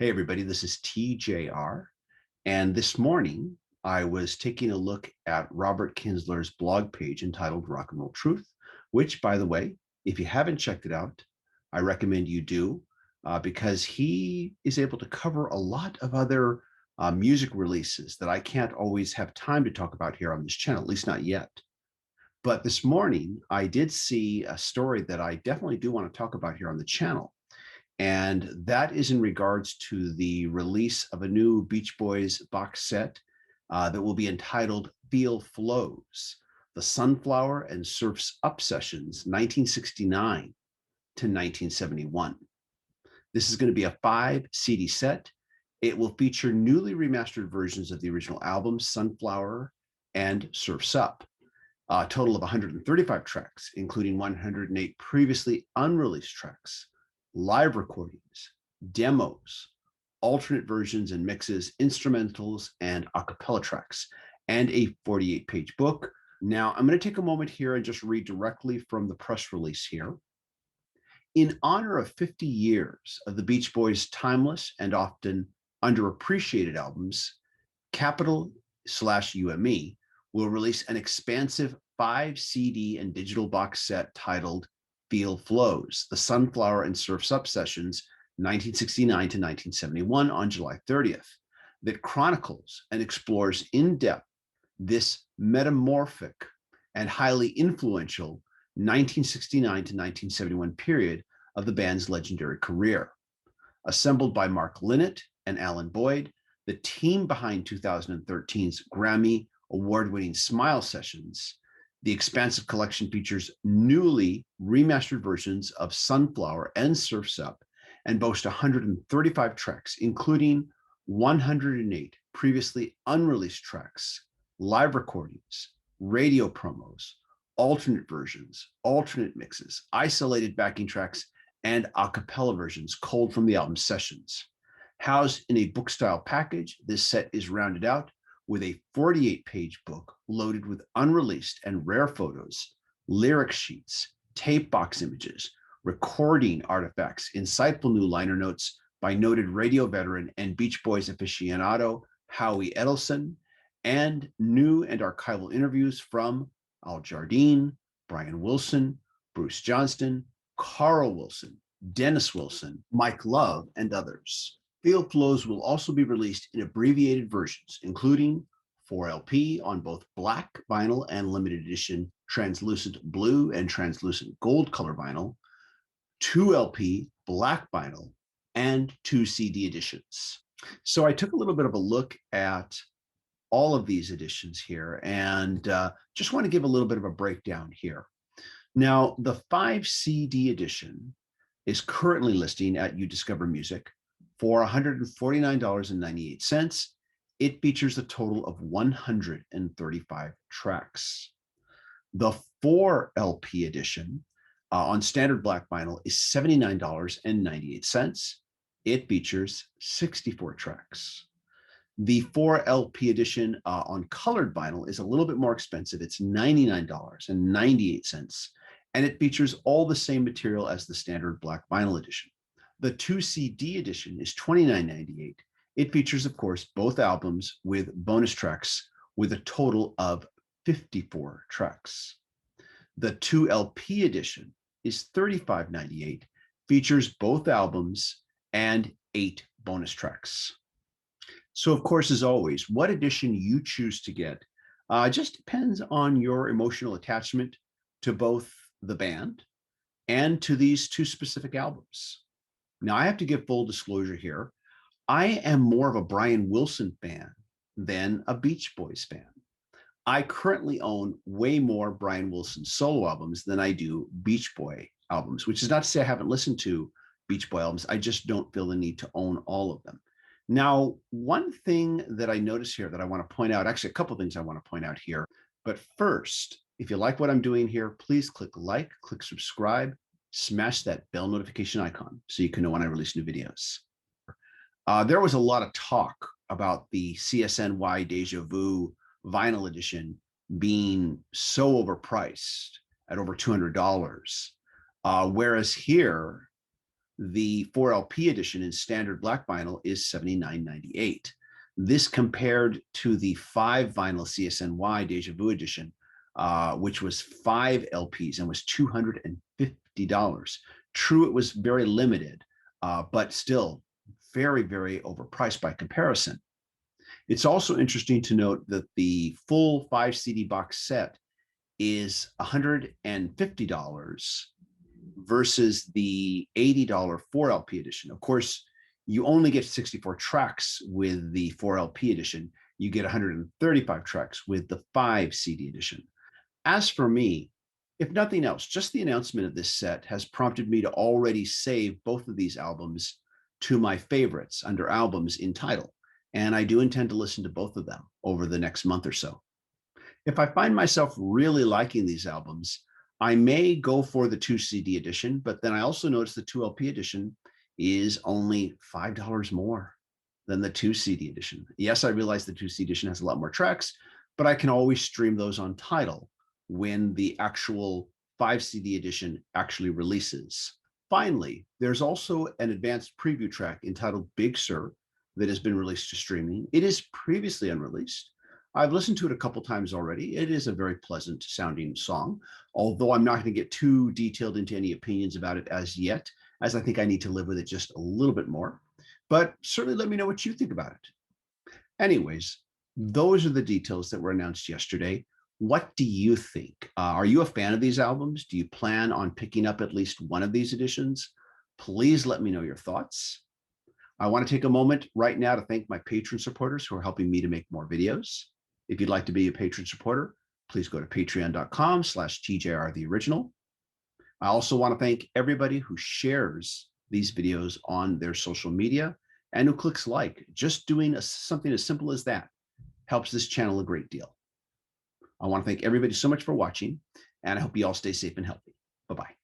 Hey, everybody, this is TJR. And this morning, I was taking a look at Robert Kinsler's blog page entitled Rock and Roll Truth, which, by the way, if you haven't checked it out, I recommend you do, because he is able to cover a lot of other music releases that I can't always have time to talk about here on this channel, at least not yet. But this morning, I did see a story that I definitely do want to talk about here on the channel. And that is in regards to the release of a new Beach Boys box set that will be entitled Feel Flows, the Sunflower and Surf's Up Sessions, 1969 to 1971. This is going to be a 5 CD set. It will feature newly remastered versions of the original albums, Sunflower and Surf's Up. A total of 135 tracks, including 108 previously unreleased tracks, live recordings, demos, alternate versions and mixes, instrumentals, and a cappella tracks, and a 48-page book. Now, I'm going to take a moment here and just read directly from the press release here. In honor of 50 years of the Beach Boys' timeless and often underappreciated albums, Capitol/UME will release an expansive 5 CD and digital box set titled Feel Flows, the Sunflower and Surf's Up Sessions, 1969 to 1971 on July 30th, that chronicles and explores in depth this metamorphic and highly influential 1969 to 1971 period of the band's legendary career. Assembled by Mark Linnett and Alan Boyd, the team behind 2013's Grammy award-winning Smile Sessions, the expansive collection features newly remastered versions of Sunflower and Surf's Up and boasts 135 tracks, including 108 previously unreleased tracks, live recordings, radio promos, alternate versions, alternate mixes, isolated backing tracks, and a cappella versions culled from the album's sessions. Housed in a book-style package, this set is rounded out with a 48-page book loaded with unreleased and rare photos, lyric sheets, tape box images, recording artifacts, insightful new liner notes by noted radio veteran and Beach Boys aficionado Howie Edelson, and new and archival interviews from Al Jardine, Brian Wilson, Bruce Johnston, Carl Wilson, Dennis Wilson, Mike Love, and others. Feel Flows will also be released in abbreviated versions, including 4 LP on both black vinyl and limited edition translucent blue and translucent gold color vinyl, 2 LP black vinyl, and 2 CD editions. So I took a little bit of a look at all of these editions here and just want to give a little bit of a breakdown here. Now, the 5 CD edition is currently listing at UDiscover Music for $149.98. It features a total of 135 tracks. The 4 LP edition on standard black vinyl is $79.98. It features 64 tracks. The 4 LP edition on colored vinyl is a little bit more expensive. It's $99.98, and it features all the same material as the standard black vinyl edition. The 2 CD edition is $29.98. It features, of course, both albums with bonus tracks with a total of 54 tracks. The 2 LP edition is $35.98, features both albums and 8 bonus tracks. So, of course, as always, what edition you choose to get just depends on your emotional attachment to both the band and to these 2 specific albums. Now, I have to give full disclosure here. I am more of a Brian Wilson fan than a Beach Boys fan. I currently own way more Brian Wilson solo albums than I do Beach Boy albums, which is not to say I haven't listened to Beach Boy albums. I just don't feel the need to own all of them. Now, one thing that I notice here that I want to point out, actually a couple of things I want to point out here, but first, if you like what I'm doing here, please click like, click subscribe, smash that bell notification icon so you can know when I release new videos. There was a lot of talk about the CSNY Deja Vu vinyl edition being so overpriced at over $200. Whereas here, The 4LP edition in standard black vinyl is $79.98. This compared to the 5 vinyl CSNY Deja Vu edition, which was 5 LPs and was $250. True, it was very limited, but still very, very overpriced by comparison. It's also interesting to note that the full 5 CD box set is $150 versus the $80 4LP edition. Of course, you only get 64 tracks with the 4LP edition. You get 135 tracks with the 5 CD edition. As for me, if nothing else, just the announcement of this set has prompted me to already save both of these albums to my favorites under albums in Tidal. And I do intend to listen to both of them over the next month or so. If I find myself really liking these albums, I may go for the 2 CD edition, but then I also notice the 2 LP edition is only $5 more than the 2 CD edition. Yes, I realize the 2 CD edition has a lot more tracks, but I can always stream those on Tidal when the actual 5 CD edition actually releases. Finally, there's also an advanced preview track entitled Big Sur that has been released to streaming. It is previously unreleased. I've listened to it a couple times already. It is a very pleasant sounding song, although I'm not going to get too detailed into any opinions about it as yet, as I think I need to live with it just a little bit more. But certainly let me know what you think about it. Anyways, those are the details that were announced yesterday. What do you think? Are you a fan of these albums? Do you plan on picking up at least one of these editions? Please let me know your thoughts. I want to take a moment right now to thank my patron supporters who are helping me to make more videos. If you'd like to be a patron supporter, please go to patreon.com/TJRTheOriginal. I also want to thank everybody who shares these videos on their social media and who clicks like. Just doing something as simple as that helps this channel a great deal. I want to thank everybody so much for watching, and I hope you all stay safe and healthy. Bye-bye.